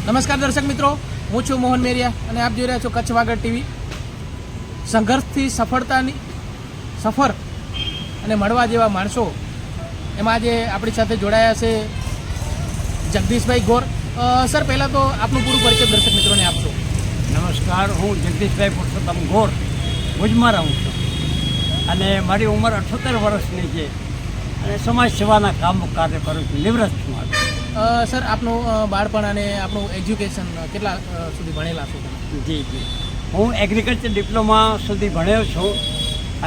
નમસ્કાર દર્શક મિત્રો, હું છું મોહન મેરિયા અને આપ જોઈ રહ્યા છો કચ્છ વાગડ ટીવી. સંઘર્ષથી સફળતાની સફર અને મળવા જેવા માણસો, એમાં આજે આપણી સાથે જોડાયા છે જગદીશભાઈ ગોર. સર, પહેલાં તો આપનું પૂરું પરિચય દર્શક મિત્રોને આપશો. નમસ્કાર, હું જગદીશભાઈ પુરુષોત્તમ ગોર ભુજમાં રહું છું અને મારી ઉંમર 78 વર્ષની છે અને સમાજ સેવાના કામ કાર્ય કરું છું. નિવૃત્ત છું. સર, આપનું બાળપણ અને આપનું એજ્યુકેશન કેટલા સુધી ભણેલા છો? જી, હું એગ્રીકલ્ચર ડિપ્લોમા સુધી ભણ્યો છું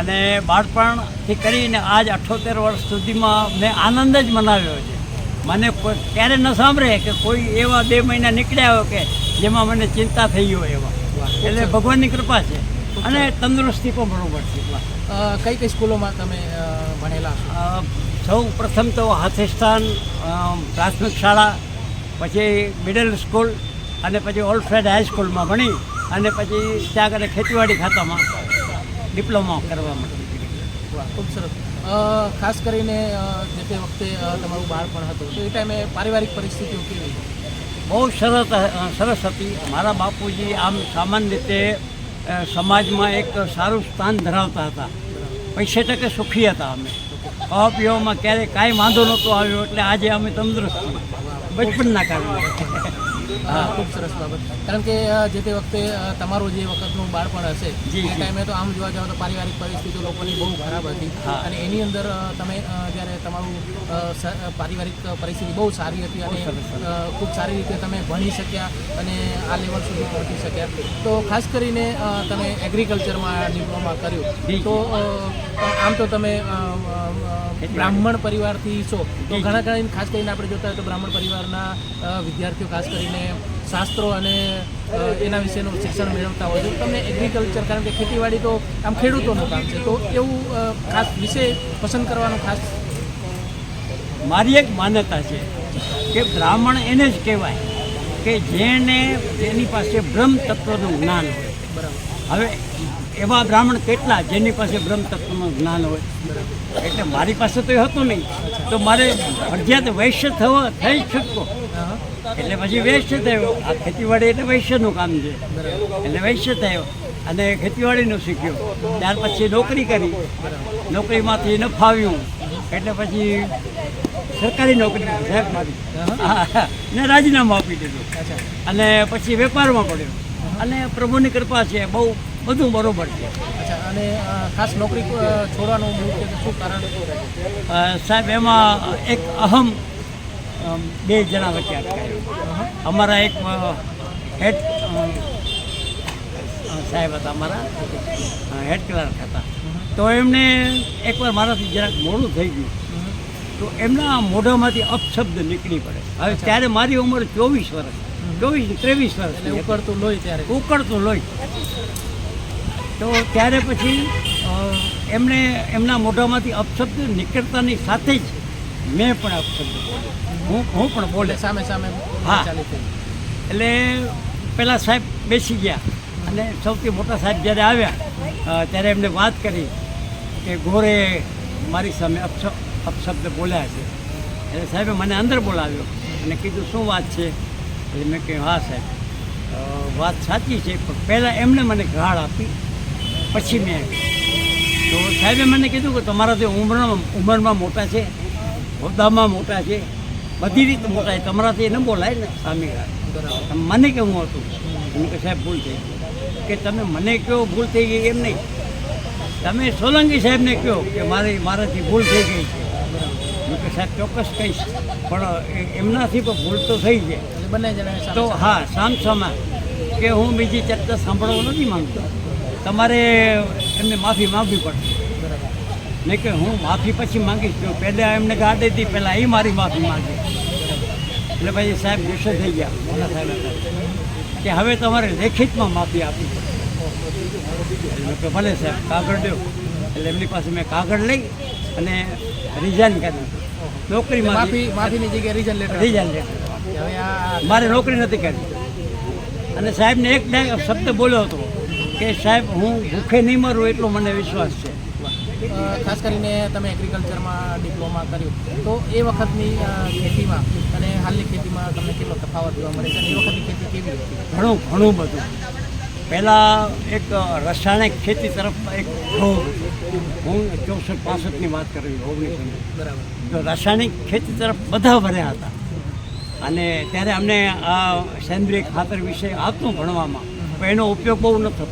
અને બાળપણથી કરીને આજ 78 વર્ષ સુધીમાં મેં આનંદ જ મનાવ્યો છે. મને ક્યારે ન સાંભળે કે કોઈ એવા 2 મહિના નીકળ્યા હોય કે જેમાં મને ચિંતા થઈ હોય એવા. એટલે ભગવાનની કૃપા છે અને તંદુરસ્તી પણ બરોબર છે. કઈ કઈ સ્કૂલોમાં તમે ભણેલા? સૌ પ્રથમ તો હાથીસ્થાન પ્રાથમિક શાળા, પછી મિડલ સ્કૂલ અને પછી ઓલ્ડફ્રેડ હાઈસ્કૂલમાં ભણી અને પછી ત્યાં આગળ ખેતીવાડી ખાતામાં ડિપ્લોમા કરવા માટે. ખૂબ સરસ. ખાસ કરીને જે તે વખતે તમારું બાળપણ હતું તો એ ટાઈમે પારિવારિક પરિસ્થિતિઓ કેવી? બહુ સરસ હતી. મારા બાપુજી આમ સામાન્ય રીતે સમાજમાં એક સારું સ્થાન ધરાવતા હતા. પૈસે ટકે સુખી હતા. અમે ખાવા પીવામાં ક્યારેય કાંઈ વાંધો નહોતો આવ્યો. એટલે આજે અમે તંદુરસ્ત છીએ બચપનના કારણે. હા, ખૂબ સરસ બાબત. કારણ કે જે તે વખતે તમારું જે વખતનું બાળપણ હશે એ ટાઈમે તો આમ જોવા જાવ તો પારિવારિક પરિસ્થિતિ લોકોની બહુ ખરાબ હતી અને એની અંદર તમે જ્યારે તમારું પારિવારિક પરિસ્થિતિ બહુ સારી હતી અને ખૂબ સારી રીતે તમે ભણી શક્યા અને આ લેવલ સુધી પહોંચી શક્યા. તો ખાસ કરીને તમે એગ્રીકલ્ચરમાં ડિપ્લોમા કર્યું તો આમ તો તમે બ્રાહ્મણ પરિવારથી છો તો ઘણા ખાસ કરીને આપણે જોતા હોય તો બ્રાહ્મણ પરિવારના વિદ્યાર્થીઓ ખાસ કરીને શાસ્ત્રો અને એના વિશેનું શિક્ષણ મેળવતા હોય છે. તમને એગ્રીકલ્ચર, કારણ કે ખેતીવાડી તો આમ ખેડૂતોનું કામ છે, તો એવું ખાસ વિષય પસંદ કરવાનું ખાસ? મારી એક માન્યતા છે કે બ્રાહ્મણ એને જ કહેવાય કે જેની પાસે બ્રહ્મ તત્વનું જ્ઞાન હોય. બરાબર. હવે એવા બ્રાહ્મણ કેટલા જેની પાસે બ્રહ્મ તત્વનું જ્ઞાન હોય. એટલે મારી પાસે તો એ હતું નહીં, તો મારે ફરજિયાત વૈશ્ય થઈ છૂટકો. એટલે પછી વૈશ્ય થયો. આ ખેતીવાડી એટલે વૈશ્યનું કામ છે એટલે વૈશ્ય થયો અને ખેતીવાડીનું શીખ્યો. ત્યાર પછી નોકરી કરી. નોકરીમાંથી ન ફાવ્યું એટલે પછી સરકારી નોકરી સાહેબ મારી ને રાજીનામું આપી દીધું અને પછી વેપારમાં પડ્યો અને પ્રભુની કૃપા છે, બહુ બધું બરોબર છે. અચ્છા, અને ખાસ નોકરી છોડવાનું મુખ્ય શું કારણ? સાહેબ, એમાં એક અહમ 2 જણા વચ્ચે અટકાયો. અમારા એક હેડ સાહેબ હતા, અમારા હેડ ક્લાર્ક હતા. તો એમને એકવાર મારાથી જરાક મોડું થઈ ગયું તો એમના મોઢામાંથી અપશબ્દ નીકળી પડે. હવે ત્યારે મારી ઉંમર 23 વર્ષ 23 વર્ષ ઉકળતું લોહી. ત્યારે ઉકળતું લોહી. તો ત્યારે પછી એમના મોઢામાંથી અપશબ્દ નીકળતાની સાથે જ મેં પણ અપશબ્દ બોલ્યો. હું પણ બોલે સામે હા. ચાલી થઈ. એટલે પેલા સાહેબ બેસી ગયા અને સૌથી મોટા સાહેબ જ્યારે આવ્યા ત્યારે એમને વાત કરી કે ગોરે મારી સામે અપશબ્દ બોલ્યા છે. એટલે સાહેબે મને અંદર બોલાવ્યો અને કીધું શું વાત છે? એટલે મેં કહ્યું હા સાહેબ, વાત સાચી છે, પણ પહેલાં એમણે મને ગાળ આપી પછી મેં. તો સાહેબે મને કીધું કે તમારાથી ઉંમરમાં મોટા છે, હોદ્દામાં મોટા છે, બધી રીતે મોટા છે, તમારાથી ન બોલાય ને સામે. મને કેવું હતું? એમ કે સાહેબ ભૂલ થઈ ગઈ. કે તમે મને કહો ભૂલ થઈ ગઈ એમ નહીં, તમે સોલંકી સાહેબને કહો કે મારાથી ભૂલ થઈ ગઈ છે. કે સાહેબ ચોક્કસ કહીશ, પણ એમનાથી પણ ભૂલ તો થઈ જાય. બંને જણા તો હા, સામસામા કે હું બીજી ચર્ચા સાંભળવા નથી માંગતો, તમારે એમને માફી માગવી પડશે. નહીં કે હું માફી પછી માંગીશ. તો પહેલાં એમને ગાડી હતી, પહેલાં એ મારી માફી માંગી. એટલે પછી સાહેબ ગુસ્સે થઈ ગયા. મોટા સાહેબ કે હવે તમારે લેખિતમાં માફી આપવી પડશે. એટલે કે ભલે સાહેબ, કાગળ દો. એટલે એમની પાસે મેં કાગળ લઈ અને રિઝાઇન કર્યું નોકરીમાં. માફીની જગ્યાએ રિઝાઇન લેટર. મારે નોકરી નથી કરી. અને સાહેબને એક શબ્દ બોલ્યો હતો કે સાહેબ, હું ભૂખે નહીં મરું એટલો મને વિશ્વાસ છે. ખાસ કરીને તમે એગ્રીકલ્ચરમાં ડિપ્લોમા કર્યું તો એ વખતની ખેતીમાં અને હાલની ખેતીમાં તમને કેટલો તફાવત જોવા મળે છે અને એ વખતની ખેતી કેવી હતી? ઘણું બધું. પહેલાં એક રાસાયણિક ખેતી તરફ એક ઘોગ હું 64-65ની વાત કરું 1900 બરાબર. તો રાસાયણિક ખેતી તરફ બધા ભર્યા હતા અને ત્યારે અમને આ સેન્દ્રિય ખાતર વિશે આવતું ભણવામાં પણ એનો ઉપયોગ બહુ ન થતો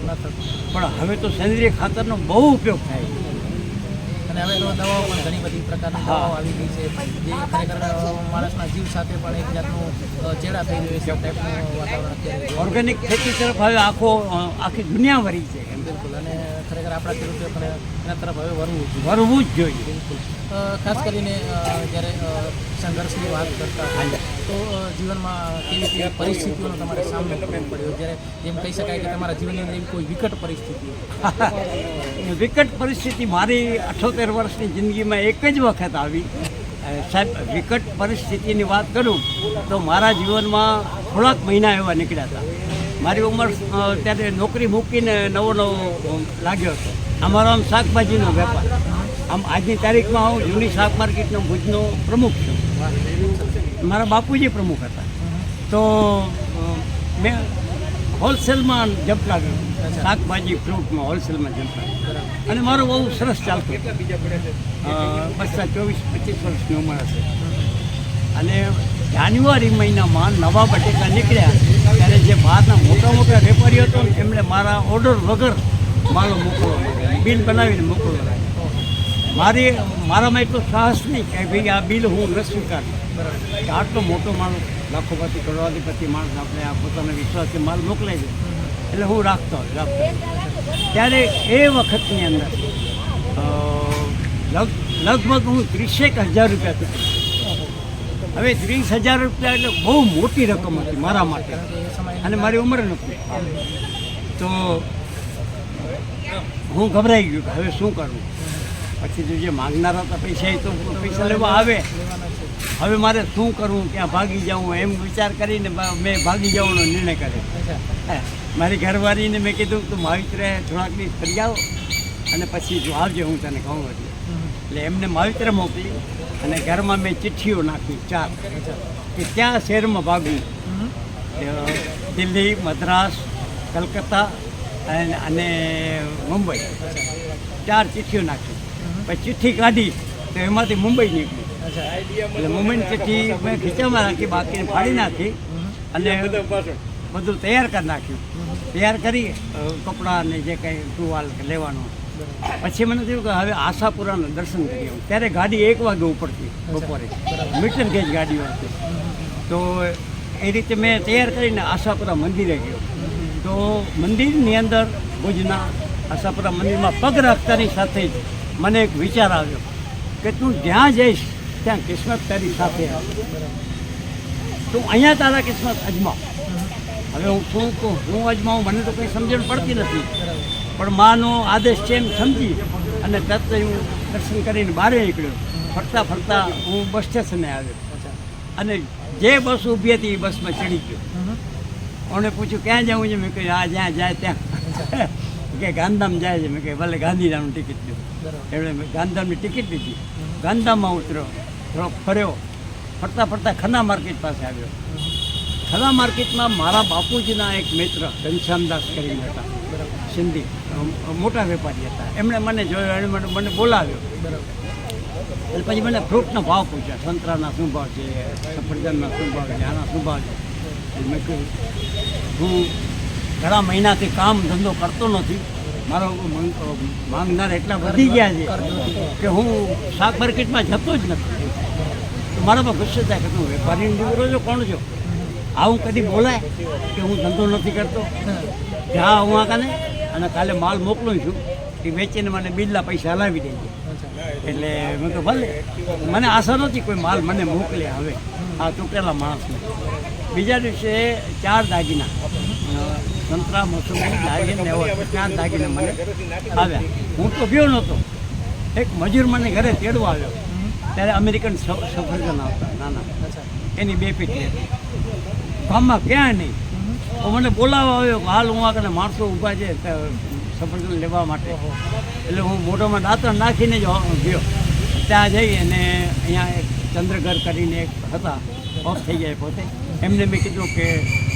પણ હવે તો સેન્દ્રિય ખાતરનો બહુ ઉપયોગ થાય છે. અને હવે તો દવાઓ પણ ઘણી બધી પ્રકારની દવાઓ આવી ગઈ છે જે ખરેખર માણસના જીવ સાથે પણ એક જાતનું ચેડા થઈ રહ્યું છે ટાઈપનું વાતાવરણ અત્યારે. ઓર્ગેનિક ખેતી તરફ હવે આખી દુનિયા વળી છે એમ. બિલકુલ. અને ખરેખર આપણા ખેડૂતો પણ એના તરફ હવે વરવું જ જોઈએ. બિલકુલ. ખાસ કરીને જ્યારે સંઘર્ષની વાત કરતા તો જીવનમાં કેવી કેવી પરિસ્થિતિઓનો તમારે સામનો કરવો પડ્યો જ્યારે જેમ કહી શકાય કે તમારા જીવનની અંદર એવી કોઈ વિકટ પરિસ્થિતિ? વિકટ પરિસ્થિતિ મારી 78 વર્ષની જિંદગીમાં એક જ વખત આવી. સાહેબ, વિકટ પરિસ્થિતિની વાત કરું તો મારા જીવનમાં થોડાક મહિના એવા નીકળ્યા હતા. મારી ઉંમર ત્યારે નોકરી મૂકીને નવો લાગ્યો હતો. અમારો આમ શાકભાજીનો વેપાર. આમ આજની તારીખમાં હું જૂની શાક માર્કેટનો ભુજનો પ્રમુખ છું. મારા બાપુજી પ્રમુખ હતા. તો મેં હોલસેલમાં જપ લાગ્યો, શાકભાજી ફ્રૂટમાં હોલસેલમાં જપ લાગ્યો અને મારું બહુ સરસ ચાલતું હતું. 24-25 વર્ષની ઉંમર હશે. અને જાન્યુઆરી મહિનામાં નવા બટેકા નીકળ્યા ત્યારે જે બહારના મોટા વેપારીઓ હતો ને એમણે મારા ઓર્ડર વગર માલો મોકલવો, બિલ બનાવીને મોકલવો. મારામાં એટલો સાહસ નહીં કે ભાઈ આ બિલ હું ન સ્વીકારું. કે આટલો મોટો માણસ, લાખોપતિ કરોડાધિપતિ માણસ આપણે આ પોતાના વિશ્વાસથી માલ મોકલે છે એટલે હું રાખતો. ત્યારે એ વખતની અંદર લગભગ હું 30,000 રૂપિયા ચૂકવ્યો. હવે 30,000 રૂપિયા એટલે બહુ મોટી રકમ હતી મારા માટે અને મારી ઉંમર નથી. તો હું ગભરાઈ ગયો કે હવે શું કરવું. પછી તો જે માગનારા હતા પૈસા એ તો પૈસા લેવા આવે. હવે મારે શું કરવું, ક્યાં ભાગી જાઉં એમ વિચાર કરીને મેં ભાગી જવાનો નિર્ણય કર્યો. મારી ઘરવાળીને મેં કીધું તું માવિત્રે થોડાક દિવસ ફરી આવો અને પછી જો આવજે હું તને કહું. એટલે એમને માવિત્રે મોકલી અને ઘરમાં મેં ચિઠ્ઠીઓ નાખી 4 કે ક્યાં શહેરમાં ભાગવું. દિલ્હી, મદ્રાસ, કલકત્તા અને મુંબઈ 4 ચિઠ્ઠીઓ નાખી. પછી ચિઠ્ઠી કાઢી તો એમાંથી મુંબઈ નીકળી. એટલે મુંબઈની ચિઠ્ઠી મેં ખીચામાં રાખી, બાકીને ફાડી નાખી અને બધું તૈયાર કરી નાખ્યું. તૈયાર કરી કપડાં ને જે કંઈ ટુવાલ લેવાનું. પછી મને થયું કે હવે આશાપુરાના દર્શન કરી આવું. ત્યારે ગાડી 1 વાગે ઉપડતી બપોરે, મીટર ગેજ ગાડીઓ હતી. તો એ રીતે મેં તૈયાર કરીને આશાપુરા મંદિરે ગયો. તો મંદિરની અંદર ભુજના આશાપુરા મંદિરમાં પગ રાખતાની સાથે જ મને એક વિચાર આવ્યો કે તું જ્યાં જઈશ ત્યાં કિસ્મત તારી સાથે આવે. તું અહીંયા તારા કિસ્મત અજમાવ. હવે હું શું કહું, હું અજમાવું મને તો કંઈ સમજણ પડતી નથી, પણ માનો આદેશ છે એમ સમજી અને તરત હું દર્શન કરીને બહાર નીકળ્યો. ફરતા ફરતા હું બસ સ્ટેશને આવ્યો અને જે બસ ઊભી હતી એ બસમાં ચડી ગયો. ઓને પૂછ્યું ક્યાં જવું છે? મેં કહ્યું આ જ્યાં જાય ત્યાં. કે ગાંધીધામ જાય છે. મેં કહ્યું ભલે ગાંધીધામની ટિકિટ દો. એમણે મેં ગાંધીધામની ટિકિટ લીધી. ગાંધીધામમાં ઉતર્યો, થોડોક ફર્યો. ફરતા ફરતા ખન્ના માર્કેટ પાસે આવ્યો. ખન્ના માર્કેટમાં મારા બાપુજીના એક મિત્ર ઘનશ્યામદાસ કરીને હતા, સિંધી મોટા વેપારી હતા. એમણે મને જોયો, એણે મને બોલાવ્યો. એટલે પછી મને ફ્રૂટનો ભાવ પૂછ્યા. સંતરાના શું ભાવ છે, સફરજનના શું ભાવ છે, આના શું ભાવ છે. મેં કહ્યું હું ઘણા મહિનાથી કામ ધંધો કરતો નથી. મારો માંગનાર એટલા વધી ગયા છે કે હું શાક માર્કેટમાં જતો જ નથી. તો મારા પર ગુસ્સે થાય કે તું વેપારીનો દીકરો છો, કોણ છો? આવું કદી બોલાય કે હું ધંધો નથી કરતો? જ્યાં હું આકાને અને કાલે માલ મોકલું છું એ વેચીને મને બિલના પૈસા હલાવી દેજે. એટલે મેં તો ભલે. મને આશા નહોતી કોઈ માલ મને મોકલે હવે આ તૂટેલા માણસને. બીજા દિવસે 4 દાગીના, સંતરા, મોસંબી, દાગીને એવો 4 દાગીના મને આવ્યા. હું તો ગયો નહોતો. એક મજૂર મને ઘરે તેડવા આવ્યો. ત્યારે અમેરિકન સફરજન આવતા નાના, એની 2 પેટી હતી. ગામમાં ક્યાં નહીં. તો મને બોલાવવા આવ્યો. હાલ હું આગળ માણસો ઊભા છે સફરજન લેવા માટે. એટલે હું મોઢામાં દાંતણ નાખીને જ ગયો. ત્યાં જઈ અને અહીંયા એક ચંદ્રગર કરીને એક હતા, ઓફ થઈ ગયા પોતે. એમને મેં કીધું કે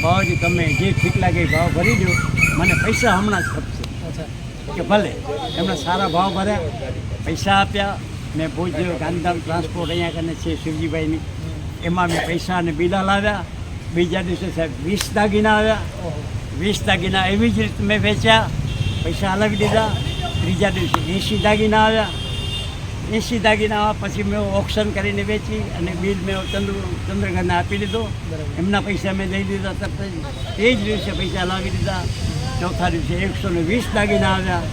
બાબાજી તમે જે ઠીક લાગે એ ભાવ ભરી દો, મને પૈસા હમણાં જ ખપશે. અચ્છા. કે ભલે. એમણે સારા ભાવ ભર્યા, પૈસા આપ્યા. મેં ભુજ ગાંધીધામ ટ્રાન્સપોર્ટ અહીંયા કરીને છે શિવજીભાઈની, એમાં મેં પૈસા અને બિલા લાવ્યા. બીજા દિવસે સાહેબ 20 દાગીના આવ્યા. 20 દાગીના એવી જ રીતે મેં વેચ્યા, પૈસા હલાવી દીધા. ત્રીજા દિવસે 80 દાગીના આવ્યા. 80 દાગીના પછી મેં ઓપ્શન કરીને વેચી અને બિલ મેં ચંદ્રગરને આપી દીધો. એમના પૈસા મેં દઈ દીધા તરત જ. તે જ દિવસે પૈસા લાવી દીધા. ચોથા દિવસે 120 દાગીના આવ્યા.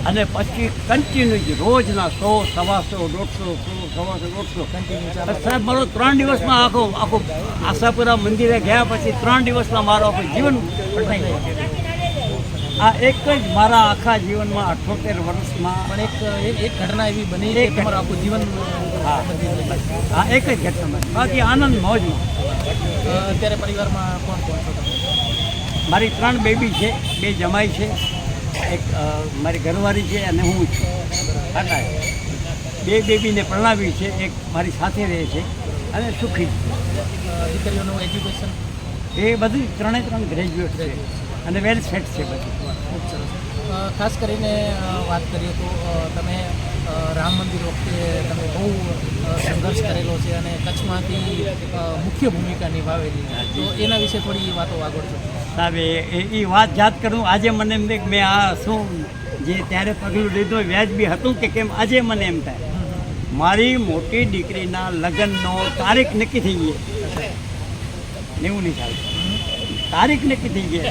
અને પછી કન્ટિન્યુ રોજના 100, 125, 150, 100, 150. સાહેબ મારો 3 દિવસમાં આખો આશાપુરા મંદિરે ગયા પછી 3 દિવસમાં મારો આખું જીવન બદલાઈ ગયું. આ એક જ મારા આખા જીવનમાં 78 વર્ષમાં પણ એક ઘટના એવી બની કે તમારું આખું જીવન બદલી ગયું. હા, એક જ ઘટના. બાકી આનંદ મોજમાં. અત્યારે પરિવારમાં કોણ કોણ છો તમે? મારી 3 બેબી છે, 2 જમાઈ છે, એક મારી ઘરવાળી છે અને હું છું. આટલા 2 બેબીને પરણાવી છે, એક મારી સાથે રહે છે અને સુખી છે. દીકરીઓનું એજ્યુકેશન? એ બધી 3 ગ્રેજ્યુએટ છે અને વેલ સેટ છે બધી. ખૂબ સરસ. ખાસ કરીને વાત કરીએ તો તમે રામ મંદિર વખતે તમે બહુ સંઘર્ષ કરેલો છે અને કચ્છમાંથી મુખ્ય ભૂમિકા નિભાવેલી, તો એના વિશે થોડી વાતો આગળ છો. સાહેબ એ વાત યાદ કરું આજે મને એમ થાય કે મેં આ શું જે ત્યારે પગલું લીધું વ્યાજબી હતું કે કેમ આજે મને એમ થાય. મારી મોટી દીકરીના લગ્નનો તારીખ નક્કી થઈ ગઈ. 90ની સાલ તારીખ નક્કી થઈ ગઈ.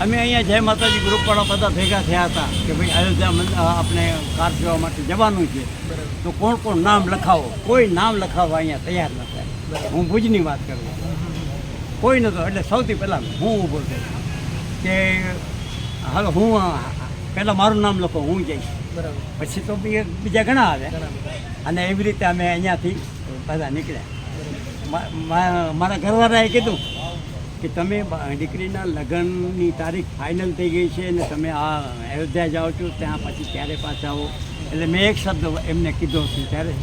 અમે અહીંયા જય માતાજી ગ્રુપવાળા બધા ભેગા થયા હતા કે ભાઈ અયોધ્યા આપણે કાર સેવા માટે જવાનું છે, તો કોણ કોણ નામ લખાવો. કોઈ નામ લખાવવા અહીંયા તૈયાર ન થાય. હું ભુજની વાત કરું, કોઈ નહોતો. એટલે સૌથી પહેલાં હું ઊભો થયો કે હાલો હું પહેલાં મારું નામ લખો, હું જઈશ. બરાબર. પછી તો બીજા ઘણા આવ્યા અને એવી રીતે અમે અહીંયાથી બધા નીકળ્યા. મારા ઘરવાળાએ કીધું કે તમે દીકરીના લગ્નની તારીખ ફાઇનલ થઈ ગઈ છે અને તમે આ અયોધ્યા જાઓ છો, ત્યાં પછી ક્યારે પાછા આવો. એટલે મેં એક શબ્દ એમને કીધો હતો ત્યારે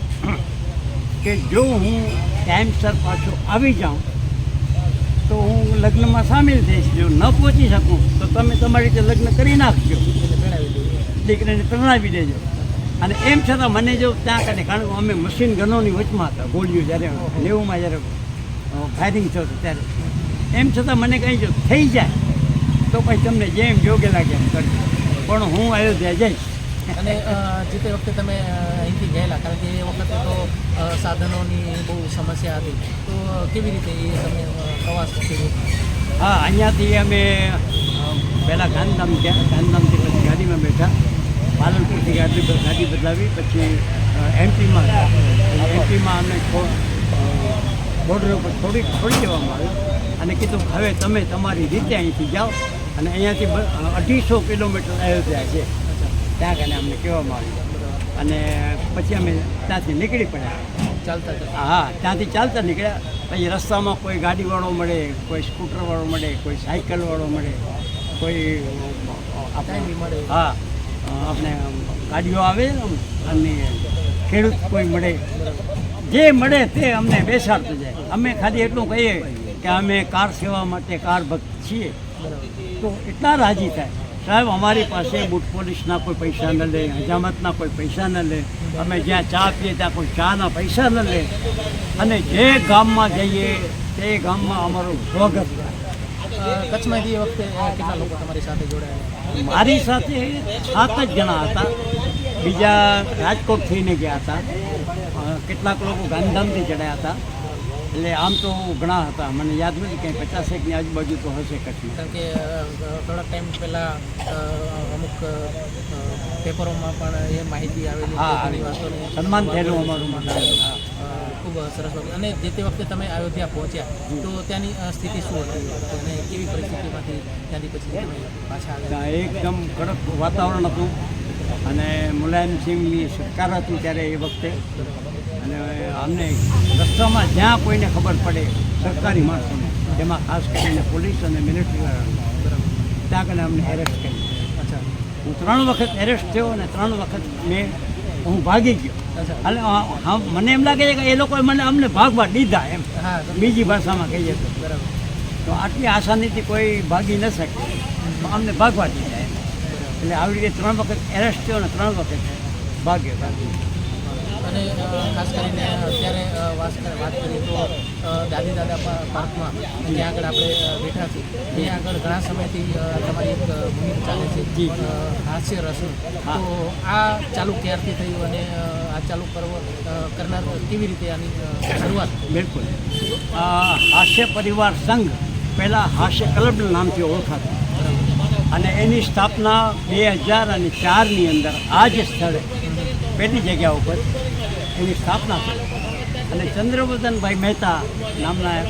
કે જો હું ટાઈમસર પાછો આવી જાઉં તો હું લગ્નમાં સામેલ થઈશ. જો ન પહોંચી શકું તો તમે તમારી રીતે લગ્ન કરી નાખજો, દીકરીને પરણાવી દેજો. અને એમ છતાં મને જો ત્યાં કાઢે, કારણ કે અમે મશીન ગનોની વચમાં હતા. ગોળીઓ જ્યારે 90માં જ્યારે ફાયરિંગ થયું હતું ત્યારે, એમ છતાં મને કંઈ જો થઈ જાય તો પછી તમને જેમ યોગ્ય લાગે એમ કરજો, પણ હું અયોધ્યા જઈશ. અને જે તે વખતે તમે અહીંથી ગયેલા, કારણ કે એ વખતે તો સાધનોની બહુ સમસ્યા હતી, તો કેવી રીતે એ તમે પ્રવાસ કર્યો? હા, અહીંયાથી અમે પહેલાં ગાંધીધામ ગયા. ગાંધીધામથી પછી ગાડીમાં બેઠા, પાલનપુરથી ગાડી બદલાવી, પછી એમપીમાં અમને બોર્ડર ઉપર છોડી દેવામાં આવ્યું અને કીધું હવે તમે તમારી રીતે અહીંથી જાઓ. અને અહીંયાથી 250 કિલોમીટર અયોધ્યા છે, ત્યાં કારણે અમને કહેવામાં આવ્યું. અને પછી અમે ત્યાંથી નીકળી પડ્યા ચાલતા. હા, ત્યાંથી ચાલતા નીકળ્યા. પછી રસ્તામાં કોઈ ગાડીવાળો મળે, કોઈ સ્કૂટરવાળો મળે, કોઈ સાયકલવાળો મળે, કોઈ ટાઈમ મળે. હા, આપણે ગાડીઓ આવે અને ખેડૂત કોઈ મળે, જે મળે તે અમને બેસાડતું જાય. અમે ખાલી એટલું કહીએ કે અમે કાર સેવા માટે કાર ભક્ત છીએ, તો એટલા રાજી થાય. સાહેબ અમારી પાસે બુટ પોલીસના કોઈ પૈસા ન લે, હજામતના કોઈ પૈસા ન લે, અમે જ્યાં ચા પીએ ત્યાં કોઈ ચાના પૈસા ન લે, અને જે ગામમાં જઈએ તે ગામમાં અમારું સ્વાગત થાય. કચ્છમાંથી એ વખતે કેટલા લોકો તમારી સાથે જોડાયા? મારી સાથે 7 જ જણા હતા. બીજા રાજકોટ થઈને ગયા હતા, કેટલાક લોકો ગાંધીધામથી ચડ્યા હતા. એટલે આમ તો ઘણા હતા, મને યાદ નથી કંઈ 50-1ની આજુબાજુ તો હશે કચ્છમાં. કારણ કે થોડાક ટાઈમ પહેલાં અમુક પેપરોમાં પણ એ માહિતી આવેલી. હા, સન્માન થયેલું અમારું માટે. ખૂબ સરસ લાગ્યું. અને જે તે વખતે તમે અયોધ્યા પહોંચ્યા તો ત્યાંની સ્થિતિ શું હતી અને કેવી પરિસ્થિતિમાંથી ત્યાંથી પછી તમે પાછા આવ્યા? એકદમ કડક વાતાવરણ હતું અને મુલાયમસિંહની સરકાર હતી ત્યારે એ વખતે. અને અમને રસ્તામાં જ્યાં કોઈને ખબર પડે સરકારી માણસોને, જેમાં ખાસ કરીને પોલીસ અને મિલિટરી વાળા, ત્યાં કને અમને એરેસ્ટ કરી. અચ્છા. હું 3 વખત એરેસ્ટ થયો અને 3 વખત હું ભાગી ગયો. અચ્છા. એટલે મને એમ લાગે છે કે એ લોકોએ અમને ભાગવા દીધા એમ, હા બીજી ભાષામાં કહીએ તો. બરાબર. તો આટલી આસાનીથી કોઈ ભાગી ન શકે, તો અમને ભાગવા દીધા એમ. એટલે આવી રીતે 3 વખત એરેસ્ટ થયો અને 3 વખત ભાગ્યો. અને ખાસ કરીને અત્યારે વાત કરીએ તો દાદી દાદા પાર્કમાં ત્યાં આગળ આપણે બેઠા છીએ. ત્યાં આગળ ઘણા સમયથી તમારી એક મુહિમ ચાલે છે હાસ્ય રસનું. તો આ ચાલુ ક્યારથી થયું અને આ ચાલુ કરનાર કેવી રીતે આની શરૂઆત? બિલકુલ. હાસ્ય પરિવાર સંઘ પહેલાં હાસ્ય ક્લબના નામથી ઓળખાતું અને એની સ્થાપના 2004ની અંદર આ જ સ્થળે પેલી જગ્યા ઉપર એની સ્થાપના થઈ. અને ચંદ્રવદનભાઈ મહેતા નામના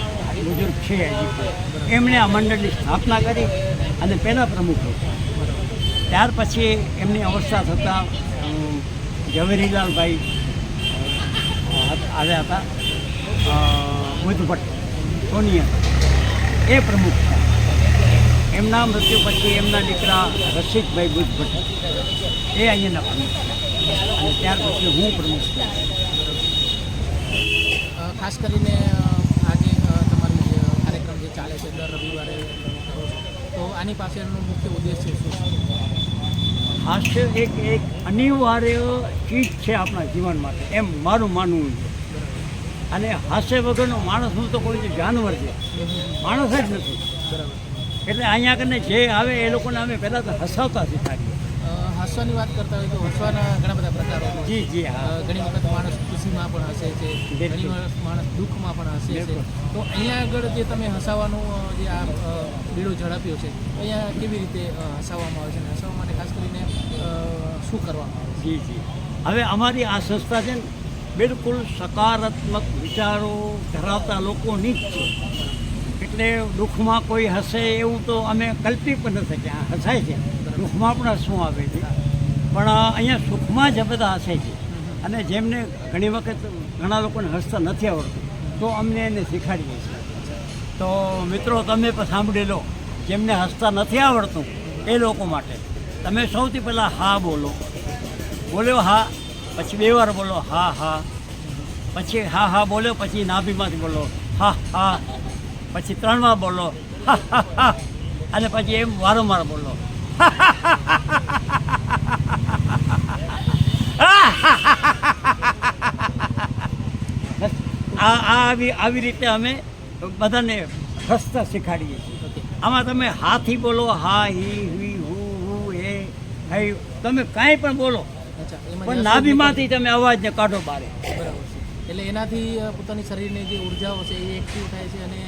બુઝુર્ગ છે હજી પણ, એમણે આ મંડળની સ્થાપના કરી અને પહેલાં પ્રમુખ હતા. ત્યાર પછી એમની અવસ્થા થતાં ઝવેરીલાલભાઈ આવ્યા હતા, બુદ્ધભટ્ટ સોનિયા, એ પ્રમુખ છે. એમના મૃત્યુ પછી એમના દીકરા રસિકભાઈ બુદ્ધભટ્ટ એ અહીંયાના પ્રમુખ છે અને ત્યાર પછી હું પ્રમુખ છું. ખાસ કરીને આજે તમારું જે કાર્યક્રમ જે ચાલે છે દર રવિવારે કરો છો, તો આની પાછળનું મુખ્ય ઉદ્દેશ્ય શું છે? હાસ્ય એક અનિવાર્ય ચીજ છે આપણા જીવન માટે, એમ મારું માનવું છે. અને હાસ્ય વગરનો માણસ હું તો કોઈ જાનવર છે, માણસ જ નથી. બરાબર. એટલે અહીંયા કને જે આવે એ લોકોને અમે પહેલાં તો હસાવતા શીખાડીએ. હસવાની વાત કરતા હોય તો હસવાના ઘણા બધા પ્રકારો હોય. જી જી હા. ઘણી વખત માણસ ખુશીમાં પણ હસે છે, ઘણી વખત માણસ દુઃખમાં પણ હસે છે. તો અહીંયા આગળ જે તમે હસાવાનું જે આ બીડો ઝડપ્યો છે, અહીંયા કેવી રીતે હસાવવામાં આવે છે અને હસાવવા માટે ખાસ કરીને શું કરવામાં આવે છે? જી જી. હવે અમારી આ સંસ્થા છે ને બિલકુલ સકારાત્મક વિચારો ધરાવતા લોકોની જ છે. એટલે દુઃખમાં કોઈ હસે એવું તો અમે કલ્પી પણ ન શકીએ. હસાય છે, દુઃખમાં પણ હસવું આવે છે, પણ અહીંયા સુખમાં જ બધા હસે છે. અને જેમને ઘણી વખત ઘણા લોકોને હસતા નથી આવડતું, તો અમને એને શીખાડીએ છીએ. તો મિત્રો તમે પણ સાંભળી લો, જેમને હસતા નથી આવડતું એ લોકો માટે તમે સૌથી પહેલાં હા બોલ્યો હા, પછી 2 વાર બોલો હા હા, પછી હા હા બોલ્યો, પછી નાભીમાંથી બોલો હા હા, પછી 3 વાર બોલો હા હા હા, અને પછી એમ વારંવાર બોલો. આવી રીતે અમે બધાને હસતા શીખાડીએ છીએ. આમાં તમે હાથી બોલો, હા હી હી હું એ હઈ, તમે કાંઈ પણ બોલો, અચ્છા, એમાં પણ નાભીમાંથી તમે અવાજને કાઢો બારે. બરાબર છે. એટલે એનાથી પોતાની શરીરની જે ઉર્જાઓ છે એ એક્ટિવ થાય છે અને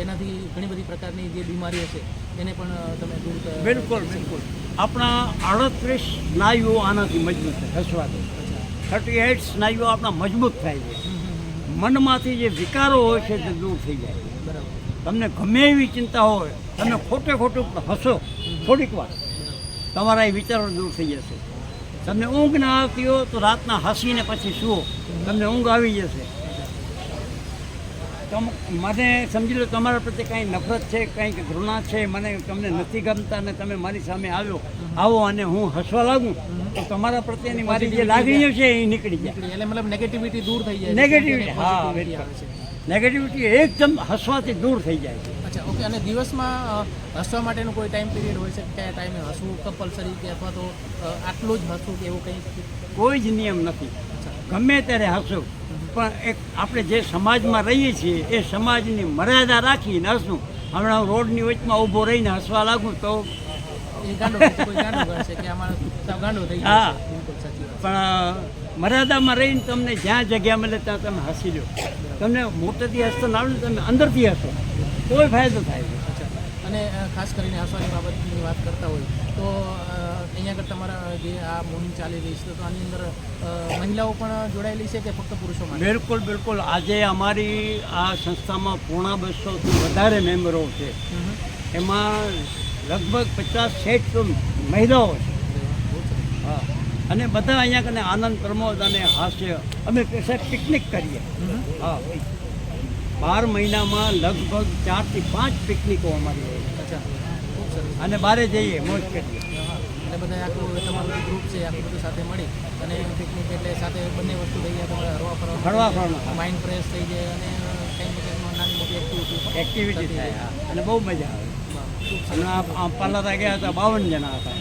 એનાથી ઘણી બધી પ્રકારની જે બીમારીઓ છે એને પણ તમે દૂર બિલકુલ બિલકુલ. આપણા 38 સ્નાયુઓ આનાથી મજબૂત થાય હસવાથી. 38 સ્નાયુઓ આપણા મજબૂત થાય છે. મનમાંથી જે વિકારો હોય છે તે દૂર થઈ જાય. બરાબર. તમને ગમે એવી ચિંતા હોય, તમે ખોટું હસો થોડીક વાર, તમારા એ વિચારો દૂર થઈ જશે. તમને ઊંઘ ના આવતી હોય તો રાતના હસીને પછી સુવો, તમને ઊંઘ આવી જશે. મને સમજી લો તમારા પ્રત્યે કાંઈ નફરત છે, કંઈક ઘૃણા છે, તમને નથી ગમતા અને તમે મારી સામે આવો અને હું હસવા લાગું, તો તમારા પ્રત્યેની મારી જે લાગણીઓ છે એ નીકળી જાય. એટલે મતલબ નેગેટિવિટી દૂર થઈ જાય. નેગેટિવિટી, હા બિલકુલ. નેગેટિવિટી એકદમ હસવાથી દૂર થઈ જાય છે. અચ્છા, ઓકે. અને દિવસમાં હસવા માટેનો કોઈ ટાઈમ પીરિયડ હોય છે, કયા ટાઈમે હસવું કમ્પલસરી કે અથવા તો આટલું જ હસવું કે એવું કંઈ? કોઈ જ નિયમ નથી, ગમે ત્યારે હસવું. પણ એક આપણે જે સમાજમાં રહીએ છીએ એ સમાજની મર્યાદા રાખીને હસવું. હમણાં હું રોડની વચમાં ઊભો રહીને હસવા લાગું તો એ ગાંડો ગણશે કે આમાં ગાંડો થઈ હા. જાય. બિલકુલ સાચી વાત. પણ મર્યાદામાં રહીને તમને જ્યાં જગ્યા મળે ત્યાં તમે હસી લો. તમને મોટેથી હસતા ના આવડે તમે અંદરથી હસો, કોઈ ફાયદો થાય છે. અચ્છા. અને ખાસ કરીને હસવાની બાબતની વાત કરતા હોય તો અહીંયા આગળ તમારા જે આ મુહિમ ચાલી રહી છે તો આની અંદર મહિલાઓ પણ જોડાયેલી છે કે ફક્ત પુરુષો માટે? બિલકુલ બિલકુલ. આજે અમારી આ સંસ્થામાં 250થી વધારે મેમ્બરો છે. એમાં લગભગ 50-60 મહિલાઓ છે. હા. અને બધા અહીંયા કને આનંદ પ્રમોદ અને હાસ્ય અમે પિકનિક કરીએ. હા, 12 મહિનામાં લગભગ 4 થી 5 પિકનિકો અમારી હોય. અચ્છા, ખૂબ સરસ. અને બહાર જઈએ, મોજ કરીએ. એટલે બધા આખું તમારું જે ગ્રુપ છે આખું બધું સાથે મળી અને પિકનિક એટલે સાથે બંને વસ્તુ થઈ જાય તમારે હરવા ફરવા માઇન્ડ ફ્રેશ થઈ જાય અને કંઈક ને કંઈક નાની મોટી એક્ટિવિટી થાય હા. અને બહુ મજા આવે. અને પાલાતા ગયા હતા 52 જણા હતા.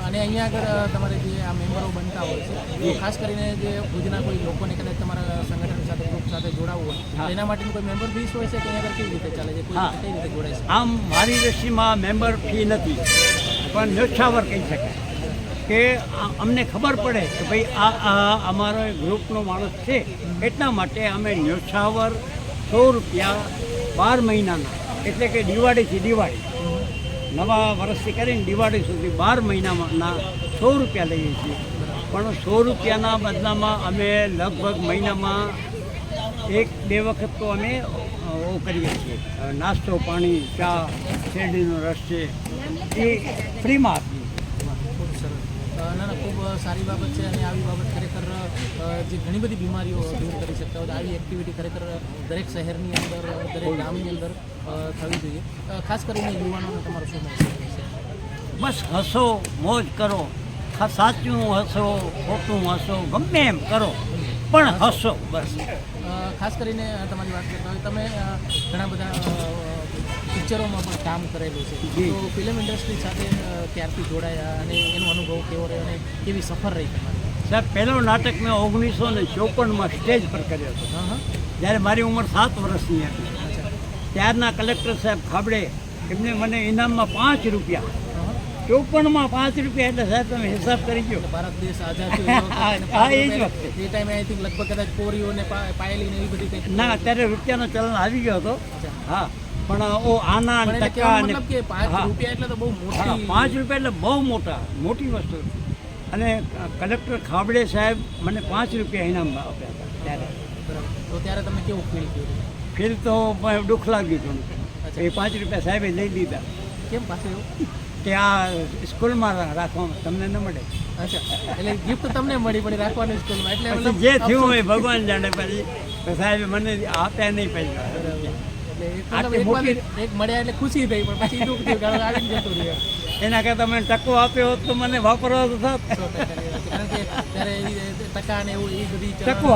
અને અહીંયા આગળ તમારે જે આ મેમ્બરો બનતા હોય છે તો ખાસ કરીને જે ભુજના કોઈ લોકોને કદાચ તમારા સંગઠન સાથે ગ્રુપ સાથે જોડાવવું હોય તો એના માટેની કોઈ મેમ્બર ફીસ હોય છે કે અહીંયા આગળ કેવી રીતે ચાલે છે કોઈ કઈ રીતે જોડાય છે? આમ મારી રસીમાં મેમ્બર ફી નથી, પણ ન્યોછાવર કહી શકાય કે અમને ખબર પડે કે ભાઈ આ અમારો ગ્રુપનો માણસ છે એટલા માટે અમે ન્યોછાવર 100 રૂપિયા 12 મહિનાના, એટલે કે દિવાળીથી દિવાળી, નવા વર્ષથી કરીને દિવાળી સુધી 12 મહિનાના 100 રૂપિયા લઈએ છીએ. પણ 100 રૂપિયાના બદલામાં અમે લગભગ મહિનામાં 1-2 વખત તો અમે કરીએ છીએ, નાસ્તો પાણી ચા શેરડીનો રસ છે એ ફ્રીમાં આપીએ. ખૂબ સરસ. ના ખૂબ સારી બાબત છે અને આવી બાબત ખરેખર જે ઘણી બધી બીમારીઓ દૂર કરી શકતા હોય આવી એક્ટિવિટી ખરેખર દરેક શહેરની અંદર દરેક ગામની અંદર થવી જોઈએ. ખાસ કરીને યુવાનોને તમારો શું મેસેજ છે? બસ હસો, મોજ કરો, સાચું હસો, ખોટું હસો, ગમે એમ કરો પણ હસો બસ. ખાસ કરીને તમારી વાત કરતા હોય તમે ઘણા બધા પિક્ચરોમાં પણ કામ કરેલું છે તો ફિલ્મ ઇન્ડસ્ટ્રી સાથે ક્યારથી જોડાયા અને એનો અનુભવ કેવો રહ્યો અને કેવી સફર રહી તમારી? સાહેબ, પહેલો નાટક મેં 1954માં સ્ટેજ પર કર્યો હતો જ્યારે મારી ઉંમર 7 વર્ષની હતી. ત્યારના કલેક્ટર સાહેબ ખાબડે એમને મને ઇનામમાં 5 રૂપિયા, 54માં 5 રૂપિયા એટલે સાહેબ તમે હિસાબ કરી ગયો. ભારત દેશ આઝાદ હા એ જ વખતે એ ટાઈમે આઈ થિંક લગભગ કદાચ કોરીઓને પાયેલી ને એવી બધી કંઈક ના, અત્યારે રૂપિયાનો ચલણ આવી ગયો હતો. હા, પણ આના ટકા મતલબ કે 5 રૂપિયા એટલે તો બહુ મોટી 5 રૂપિયા એટલે બહુ મોટી વસ્તુ. અને કલેક્ટર ખાબડે સાહેબ મને 5 રૂપિયા ઇનામ આપ્યા હતા ત્યારે. બરાબર. તો ત્યારે તમે કેવું ફીલ કર્યું? ફીલ તો દુઃખ લાગ્યું હતું. એ 5 રૂપિયા સાહેબે લઈ લીધા. કેમ પાછું એવું? કે આ સ્કૂલમાં રાખવામાં તમને ન મળે. અચ્છા, એટલે ગિફ્ટ તમને મળી પડી રાખવાની સ્કૂલમાં એટલે પછી જે થયું હોય ભગવાન જાણે. પછી સાહેબે મને આપ્યા નહીં પૈસા. એક મળ્યા એટલે ખુશી થઈ પણ પછી દુઃખ થયું આવીને જતું રહ્યું. એના કરતાં મને ટકો આપ્યો હોત તો મને વાપરવા તો થાત. કારણ કે ત્યારે ટકા ને એવું એ બધી ટકો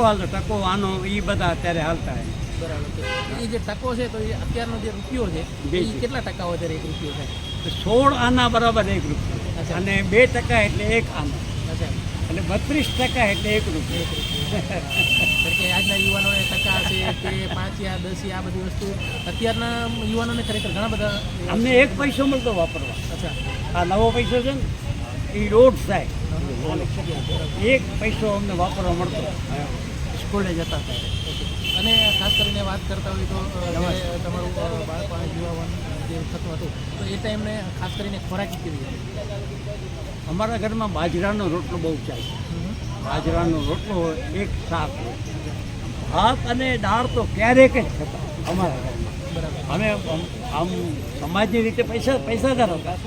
હાલતો, ટકો આનો એ બધા અત્યારે હાલતા. બરાબર છે. એ જે ટકો છે તો એ અત્યારનો જે રૂપિયો છે એ કેટલા ટકા હોય ત્યારે 1 રૂપિયો થાય? 16 આના બરાબર 1 રૂપિયો અને 2% એટલે 1 આના. અચ્છા, એટલે 32% એટલે 1 રૂપિયો. કારણ કે આજના યુવાનોને ટકા છે કે 5 યા 10 આ બધી વસ્તુ અત્યારના યુવાનોને ખરેખર ઘણા બધા અમને 1 પૈસો મળતો વાપરવા. અચ્છા, આ નવો પૈસો છે ને એ રોડ થાય. 1 પૈસો અમને વાપરવા મળતો સ્કૂલે જતા ત્યારે. અને ખાસ કરીને વાત કરતા હોય તો જ્યારે તમારું બાળપણ યુવાવન જે થતું હતું તો એ ટાઈમને ખાસ કરીને ખોરાક કેવી હતી? અમારા ઘરમાં બાજરાનો રોટલો બહુ ચાલે. બાજરાનો રોટલો હોય, એક શાક હોય, ભાત અને દાળ તો ક્યારેક જ થતા અમારા ઘરમાં. બરાબર. અમે આમ સમાજની રીતે પૈસાદાર હતા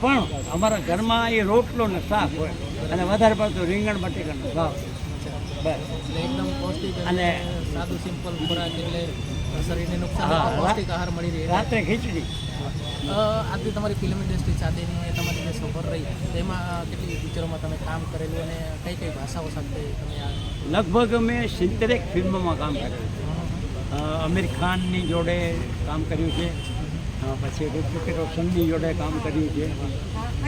પણ અમારા ઘરમાં એ રોટલો ને શાક હોય અને વધારે પડતું રીંગણ બટેકાનું શાક. બસ. એટલે એકદમ પૌષ્ટિક અને સાદું સિમ્પલ ખોરાક એટલે શરીરને નુકસાન પૌષ્ટિક આહાર મળી રહે. રાત્રે ખીચડી. આજથી તમારી ફિલ્મ ઇન્ડસ્ટ્રી સાથેની તમારી જે સફર રહી તેમાં કેટલી પિક્ચરોમાં તમે કામ કરેલું અને કઈ કઈ ભાષાઓ સાથે તમે આ લગભગ અમે 70 ફિલ્મોમાં કામ કર્યું. આમિર ખાનની જોડે કામ કર્યું છે, પછી ઋતિક રોશનની જોડે કામ કર્યું છે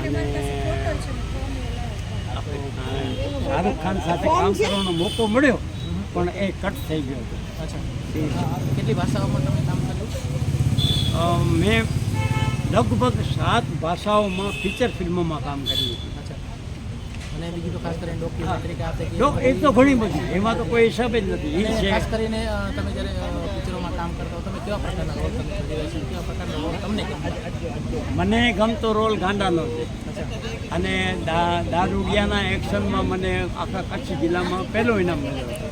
અને શાહરૂખ ખાન સાથે કામ કરવાનો મોકો મળ્યો પણ એ કટ થઈ ગયો હતો. અચ્છા, કેટલી ભાષાઓમાં તમે કામ કર્યું? મેં લગભગ 7 ભાષાઓમાં ફીચર ફિલ્મોમાં કામ કર્યું હતું. અચ્છા, અને બીજું તો ખાસ કરીને ડોક્યુમેન્ટરી કે આપે એ તો ઘણી બધી, એમાં તો કોઈ હિસાબ જ નથી. એ છે ખાસ કરીને તમે જ્યારે પિક્ચરોમાં કામ કરતા હો તમે કેવા પ્રકારના રોલ તમે ભજવ્યા છે? કેવા પ્રકારનો રોલ તમને મને ગમતો રોલ ગાંડાનો છે. અચ્છા, અને દારૂડિયાના એક્શનમાં મને આખા કચ્છ જિલ્લામાં પહેલો ઇનામ મળ્યો હતો.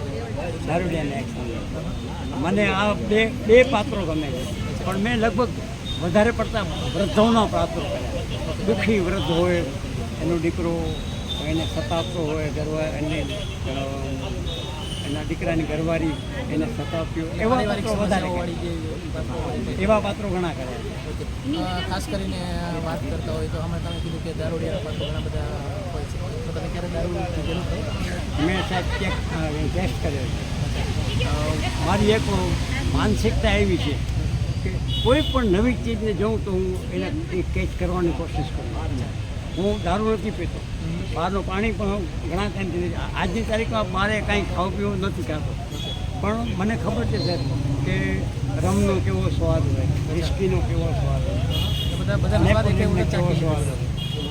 દારૂડિયાના એક્શનમાં મને આ બે પાત્રો ગમે છે પણ મેં લગભગ વધારે પડતા વૃદ્ધોના પાત્રો કર્યા. દુઃખી વૃદ્ધ હોય, એનો દીકરો એને સતાવતો હોય, એને એના દીકરાની ઘરવાળી એને સતાપ્યો, એવા પારિવારિક પાત્રો વધારે સમસ્યાઓવાળી જે પાત્રો હોય છે. એવા પાત્રો ઘણા કર્યા છે. ઓકે. ખાસ કરીને વાત કરતા હોય તો અમે તમે કીધું કે દારૂડિયાના પાત્રો ઘણા બધા હોય છે, તો તમે ક્યારે દારૂ પીધેલું ખરું? મેં સાહેબ ટેસ્ટ કર્યો છે. મારી એક માનસિકતા એવી છે કે કોઈ પણ નવી ચીજને જોઉં તો હું એને કેચ કરવાની કોશિશ કરું. હું દારૂ નથી પીતો, બહારનું પાણી પણ ઘણા ટાઈમથી આજની તારીખમાં મારે કાંઈ ખાવું પીવું નથી ખાતો, પણ મને ખબર છે સાહેબ કે રમનો કેવો સ્વાદ હોય, વિસ્કીનો કેવો સ્વાદ હોય, બધા સ્વાદ એક એવું કેવો સ્વાદ હોય,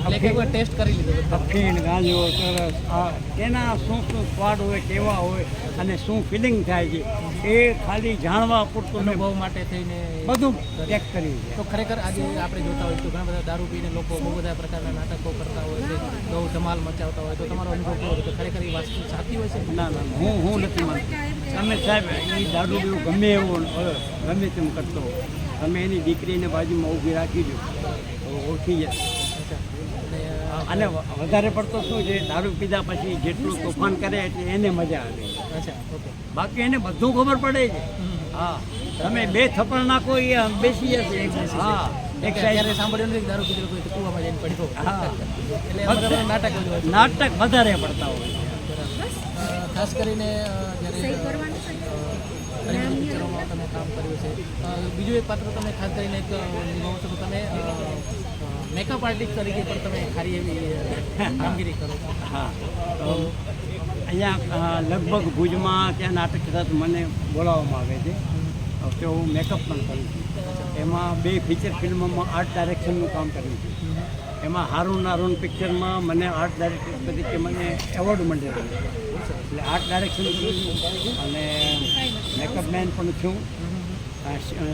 એટલે એક વાર ટેસ્ટ કરી લીધો બધા. અફીણ, ગાંજો, સરસ, આ એના શું શું સ્વાદ હોય, કેવા હોય અને શું ફિલિંગ થાય છે એ ખાલી જાણવા પૂરતું મેં અનુભવ માટે થઈને બધું ચેક કર્યું છે. તો ખરેખર આજે આપણે જોતા હોય તો ઘણા બધા દારૂ પીને લોકો બહુ બધા પ્રકારના નાટકો કરતા હોય છે, બહુ ધમાલ મચાવતા હોય, તો તમારો અનુભવ કેવો હતો? ખરેખર એ વસ્તુ સાચી હોય છે? ના ના, હું નથી માનતો. તમે સાહેબ એ દારૂ પીવું ગમે એવો હોય, ગમે તેમ કરતો હોય, તમે એની દીકરીને બાજુમાં ઊભી રાખી દો તો ઓળખી જશે. અને વધારે પડતો શું છે, દારૂ પીધા પછી જેટલું તોફાન કરે એટલે એને મજા આવે. અચ્છા, ઓકે. બાકી એને બધું ખબર પડે છે. હા, તમે બે થપ્પડ નાખો એ બેસી જશે. હા, એક અત્યારે સાઈડ સાંભળ્યું નથી કે દારૂ પીધેલો કોઈ તો કૂવામાં જઈને પડ્યો. હા. એટલે એમાં બધા નાટક જ હોય છે. નાટક વધારે પડતા હોય. ખાસ કરીને જ્યારે ઘણી બધી પિક્ચરોમાં તમે કામ કર્યું છે, બીજું એક પાત્ર તમે ખાસ કરીને એક નિભાવો છો, તો તમે મેકઅપ આર્ટિસ્ટ તરીકે પણ તમે સારી એવી કામગીરી કરો છો. હા, તો અહીંયા લગભગ ભુજમાં ત્યાં નાટક કદાચ મને બોલાવવામાં આવે છે તો હું મેકઅપ પણ કરું છું. એમાં 2 ફીચર ફિલ્મોમાં આર્ટ ડાયરેક્શનનું કામ કર્યું છે. એમાં હારૂન નારૂન પિક્ચરમાં મને આર્ટ ડાયરેક્ટર તરીકે મને એવોર્ડ મળેલો છે. એટલે આર્ટ ડાયરેક્શન કરું છું અને મેકઅપ મેન પણ છું.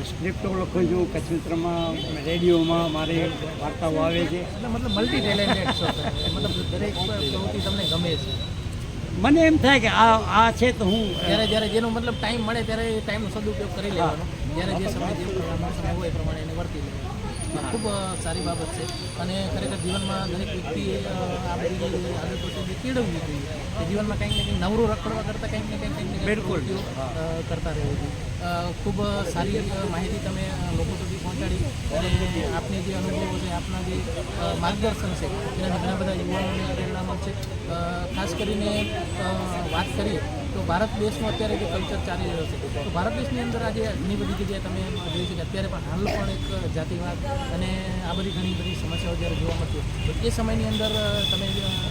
સ્ક્રિપ્ટો લખું છું, કચ્છ મિત્રમાં, રેડિયોમાં મારી વાર્તાઓ આવે છે. એટલે મતલબ મલ્ટી ટેલેન્ટેડ છો તમે. મતલબ દરેક પ્રવૃત્તિ તમને ગમે છે. મને એમ થાય કે આ છે તો હું જ્યારે જેનો મતલબ ટાઈમ મળે ત્યારે એ ટાઈમનો સદુપયોગ કરી લેવાનો. જ્યારે જે સમય જે સમય હોય એ પ્રમાણે એને વર્તી લેવાનું. ખૂબ સારી બાબત છે અને ખરેખર જીવનમાં દરેક વ્યક્તિએ આ બધી જે આદતો છે જે કેળવવી જોઈએ કે જીવનમાં કંઈક ને કંઈક નવરું રખડવા કરતાં કંઈક ને કંઈક બિલકુલ કરતા રહેવું જોઈએ. ખૂબ સારી માહિતી તમે લોકો સુધી પહોંચાડી અને આપની જે અનુભવો છે, આપના જે માર્ગદર્શન છે એનાથી ઘણા બધા યુવાનોને પ્રેરણા મળશે. ખાસ કરીને વાત કરીએ તો ભારત દેશમાં અત્યારે જે કલ્ચર ચાલી રહ્યો છે, તો ભારત દેશની અંદર આજે ઘણી બધી જગ્યાએ તમે જોઈ છે કે અત્યારે પણ હાલ પણ એક જાતિવાદ અને આ બધી ઘણી બધી સમસ્યાઓ જ્યારે જોવા મળતી હોય, તો એ સમયની અંદર તમે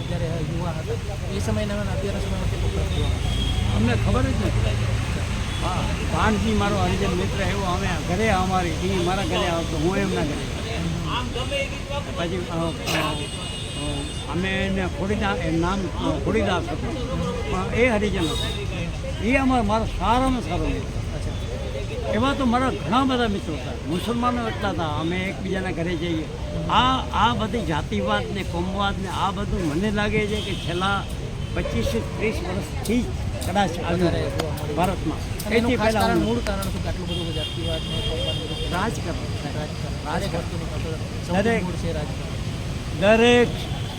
જ્યારે યુવા હતા એ સમયના અને અત્યારના સમયમાં કેટલું ફરક જોવા મળે? અમને ખબર જ નથી. હા, ભાણજી મારો હરિજન મિત્ર એવો અમે ઘરે અમારી એ મારા ઘરે આવતો, હું એમના ઘરે. પછી અમે એને ખોડીદાસ, એમ નામ ખોડીદાસ હતું પણ એ હરિજન હતો. એ મારો સારામાં સારો મિત્ર. એવા તો મારા ઘણા બધા મિત્રો હતા, મુસલમાનો એટલા હતા, અમે એકબીજાના ઘરે જઈએ. આ બધી જાતિવાદ ને કોમવાદ ને આ બધું મને લાગે છે કે છેલ્લા 25-30 વર્ષથી કદાચ આવ્યું ભારતમાં. એથી પહેલાં મૂળ કારણ શું કે આટલું બધું જાતિવાદ ને કોમવાદ બધું રાજકારણ દરેક મૂળ છે રાજકારણ. દરેક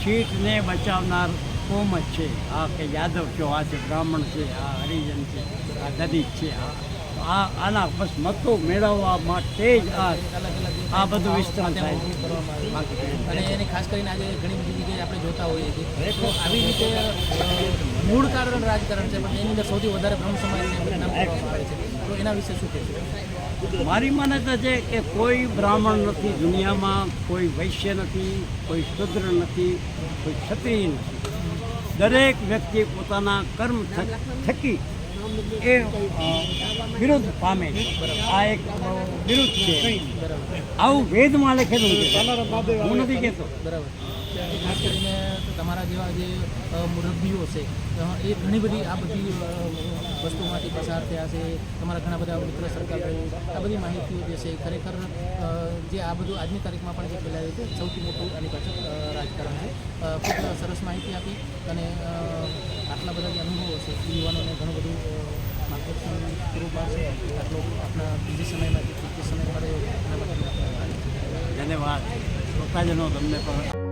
સીટને બચાવનાર કોમ જ છે. આ કે યાદવ છો, આ છે બ્રાહ્મણ છે, આ હરિજન છે, આ દલિત છે, આના બસ મતો મેળવવા માટે જ આ બધું વિસ્તરણ થાય છે. અને એની ખાસ કરીને આજે ઘણી બધી જગ્યાએ આપણે જોતા હોઈએ છીએ તો આવી રીતે મૂળ કારણ રાજકારણ છે, પણ એની અંદર સૌથી વધારે બ્રહ્મ સમાજને બદનામ કરવામાં આવે છે, તો એના વિશે શું કહેશો? મારી માન્યતા છે કે કોઈ બ્રાહ્મણ નથી દુનિયામાં, કોઈ વૈશ્ય નથી, કોઈ શુદ્ર નથી, કોઈ ક્ષત્રિય નથી. દરેક વ્યક્તિ પોતાના કર્મ થકી એ વિરોધ પામે છે. આ એક વિરુદ્ધ છે. આવું વેદમાં લખેલું છે, હું નથી કહેતો. બરાબર. ખાસ કરીને તમારા જેવા જે મુરબ્બીઓ છે એ ઘણી બધી આ બધી વસ્તુમાંથી પસાર થયા છે. તમારા ઘણા બધા મિત્ર સર્કલ રહ્યું, આ બધી માહિતીઓ જે છે ખરેખર જે આ બધું આજની તારીખમાં પણ જે ફેલાયું છે સૌથી મોટું આની પાછળ રાજકારણ છે. ખૂબ સરસ માહિતી આપી અને આટલા બધા જે અનુભવો છે એ યુવાનોને ઘણું બધું માર્ગદર્શન પૂરું પાડશે. આટલો આપણા બીજી સમયમાં જે સમય મળે એના માટે ધન્યવાદ. શ્રોતાજનો તમને પણ